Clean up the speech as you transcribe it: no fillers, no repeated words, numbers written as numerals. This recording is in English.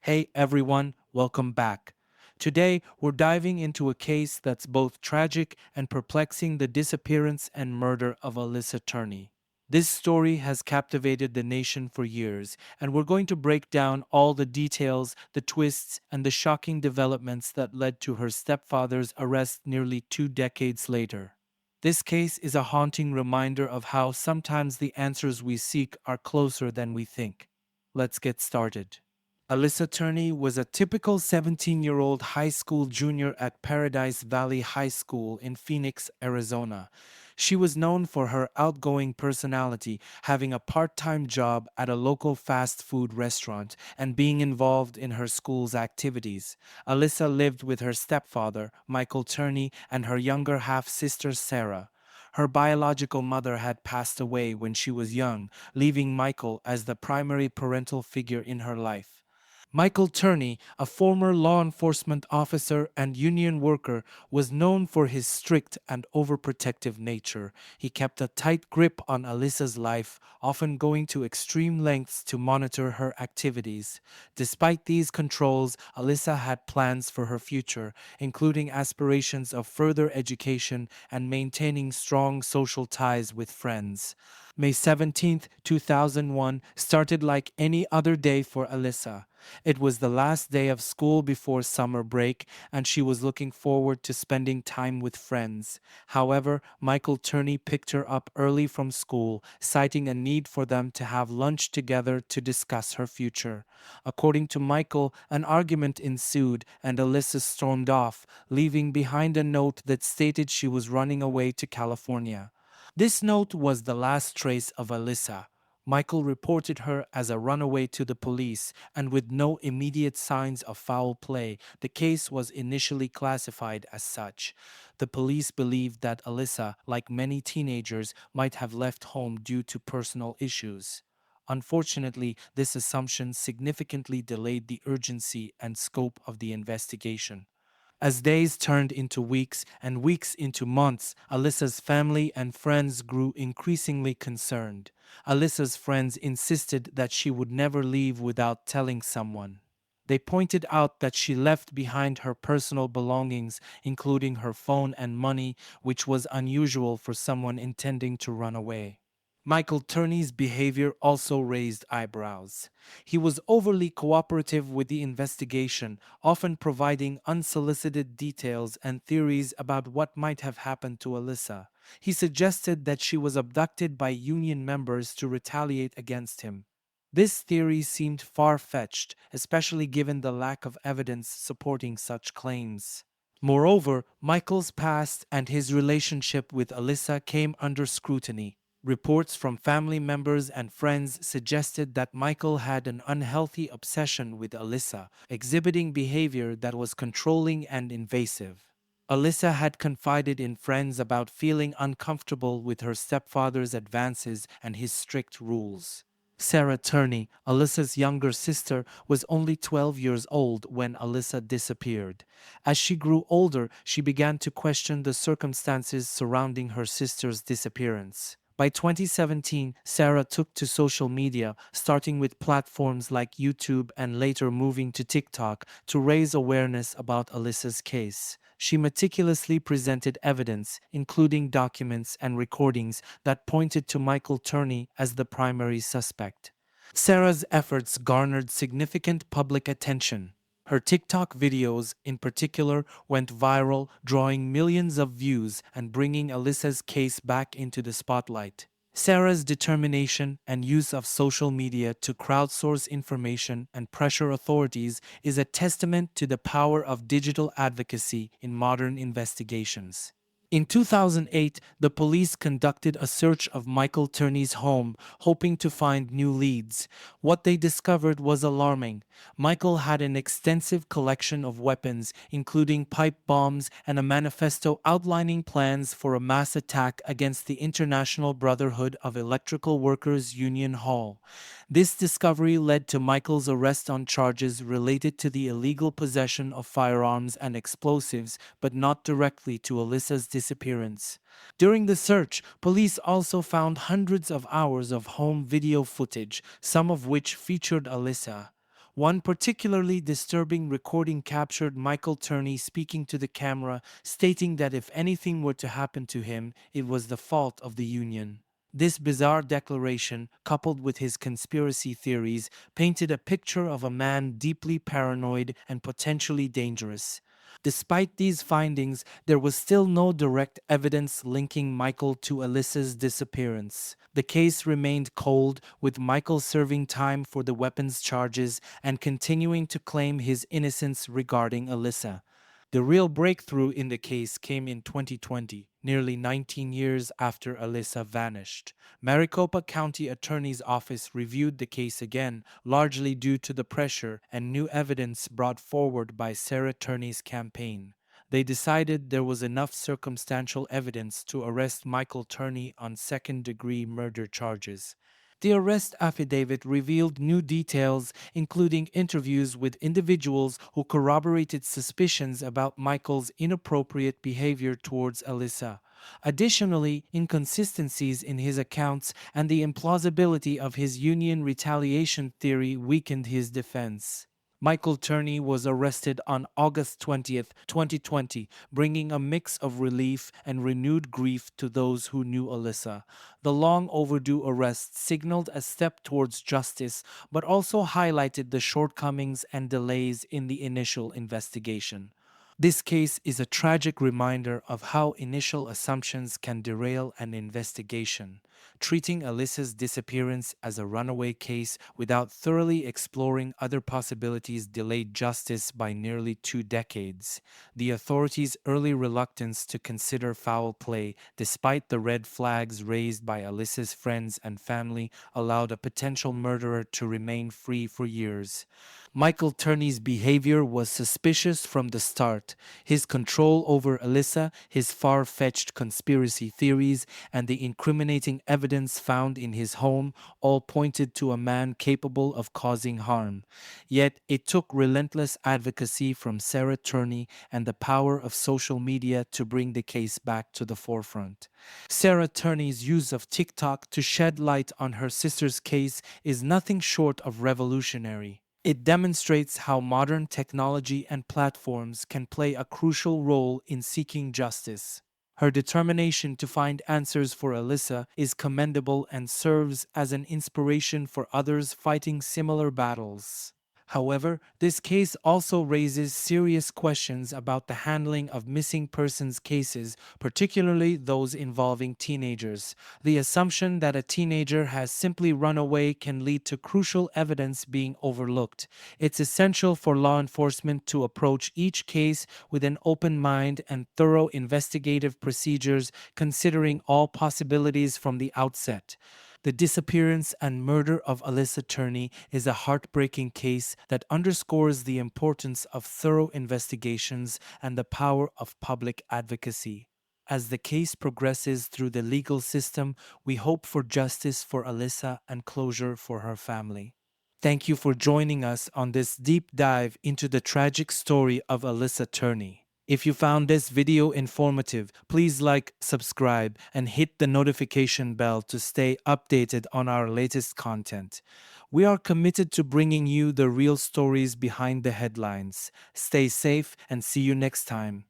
Hey everyone, welcome back. Today, we're diving into a case that's both tragic and perplexing: the disappearance and murder of Alissa Turney. This story has captivated the nation for years, and we're going to break down all the details, the twists, and the shocking developments that led to her stepfather's arrest nearly 2 decades later. This case is a haunting reminder of how sometimes the answers we seek are closer than we think. Let's get started. Alissa Turney was a typical 17-year-old high school junior at Paradise Valley High School in Phoenix, Arizona. She was known for her outgoing personality, having a part-time job at a local fast food restaurant, and being involved in her school's activities. Alissa lived with her stepfather, Michael Turney, and her younger half-sister, Sarah. Her biological mother had passed away when she was young, leaving Michael as the primary parental figure in her life. Michael Turney, a former law enforcement officer and union worker, was known for his strict and overprotective nature. He kept a tight grip on Alissa's life, often going to extreme lengths to monitor her activities. Despite these controls, Alissa had plans for her future, including aspirations of further education and maintaining strong social ties with friends. May 17th, 2001 started like any other day for Alissa. It was the last day of school before summer break, and she was looking forward to spending time with friends. However, Michael Turney picked her up early from school, citing a need for them to have lunch together to discuss her future. According to Michael, an argument ensued, and Alissa stormed off, leaving behind a note that stated she was running away to California. This note was the last trace of Alissa. Michael reported her as a runaway to the police, and with no immediate signs of foul play, the case was initially classified as such. The police believed that Alissa, like many teenagers, might have left home due to personal issues. Unfortunately, this assumption significantly delayed the urgency and scope of the investigation. As days turned into weeks and weeks into months, Alyssa's family and friends grew increasingly concerned. Alyssa's friends insisted that she would never leave without telling someone. They pointed out that she left behind her personal belongings, including her phone and money, which was unusual for someone intending to run away. Michael Turney's behavior also raised eyebrows. He was overly cooperative with the investigation, often providing unsolicited details and theories about what might have happened to Alissa. He suggested that she was abducted by union members to retaliate against him. This theory seemed far-fetched, especially given the lack of evidence supporting such claims. Moreover, Michael's past and his relationship with Alissa came under scrutiny. Reports from family members and friends suggested that Michael had an unhealthy obsession with Alissa, exhibiting behavior that was controlling and invasive. Alissa had confided in friends about feeling uncomfortable with her stepfather's advances and his strict rules. Sarah Turney, Alyssa's younger sister, was only 12 years old when Alissa disappeared. As she grew older, she began to question the circumstances surrounding her sister's disappearance. By 2017, Sarah took to social media, starting with platforms like YouTube and later moving to TikTok to raise awareness about Alyssa's case. She meticulously presented evidence, including documents and recordings, that pointed to Michael Turney as the primary suspect. Sarah's efforts garnered significant public attention. Her TikTok videos, in particular, went viral, drawing millions of views and bringing Alyssa's case back into the spotlight. Sarah's determination and use of social media to crowdsource information and pressure authorities is a testament to the power of digital advocacy in modern investigations. In 2008, the police conducted a search of Michael Turney's home, hoping to find new leads. What they discovered was alarming. Michael had an extensive collection of weapons, including pipe bombs and a manifesto outlining plans for a mass attack against the International Brotherhood of Electrical Workers Union Hall. This discovery led to Michael's arrest on charges related to the illegal possession of firearms and explosives, but not directly to Alyssa's disappearance. During the search, police also found hundreds of hours of home video footage, some of which featured Alissa. One particularly disturbing recording captured Michael Turney speaking to the camera, stating that if anything were to happen to him, it was the fault of the union. This bizarre declaration, coupled with his conspiracy theories, painted a picture of a man deeply paranoid and potentially dangerous. Despite these findings, there was still no direct evidence linking Michael to Alyssa's disappearance. The case remained cold, with Michael serving time for the weapons charges and continuing to claim his innocence regarding Alyssa. The real breakthrough in the case came in 2020, nearly 19 years after Alyssa vanished. Maricopa County Attorney's Office reviewed the case again, largely due to the pressure and new evidence brought forward by Sarah Turney's campaign. They decided there was enough circumstantial evidence to arrest Michael Turney on second-degree murder charges. The arrest affidavit revealed new details, including interviews with individuals who corroborated suspicions about Michael's inappropriate behavior towards Alyssa. Additionally, inconsistencies in his accounts and the implausibility of his union retaliation theory weakened his defense. Michael Turney was arrested on August 20th, 2020, bringing a mix of relief and renewed grief to those who knew Alyssa. The long overdue arrest signaled a step towards justice, but also highlighted the shortcomings and delays in the initial investigation. This case is a tragic reminder of how initial assumptions can derail an investigation. Treating Alyssa's disappearance as a runaway case without thoroughly exploring other possibilities delayed justice by nearly 2 decades. The authorities' early reluctance to consider foul play, despite the red flags raised by Alyssa's friends and family, allowed a potential murderer to remain free for years. Michael Turney's behavior was suspicious from the start. His control over Alyssa, his far-fetched conspiracy theories, and the incriminating evidence found in his home all pointed to a man capable of causing harm. Yet it took relentless advocacy from Sarah Turney and the power of social media to bring the case back to the forefront. Sarah Turney's use of TikTok to shed light on her sister's case is nothing short of revolutionary. It demonstrates how modern technology and platforms can play a crucial role in seeking justice. Her determination to find answers for Alyssa is commendable and serves as an inspiration for others fighting similar battles. However, this case also raises serious questions about the handling of missing persons cases, particularly those involving teenagers. The assumption that a teenager has simply run away can lead to crucial evidence being overlooked. It's essential for law enforcement to approach each case with an open mind and thorough investigative procedures, considering all possibilities from the outset. The disappearance and murder of Alissa Turney is a heartbreaking case that underscores the importance of thorough investigations and the power of public advocacy. As the case progresses through the legal system, we hope for justice for Alyssa and closure for her family. Thank you for joining us on this deep dive into the tragic story of Alissa Turney. If you found this video informative, please like, subscribe, and hit the notification bell to stay updated on our latest content. We are committed to bringing you the real stories behind the headlines. Stay safe and see you next time.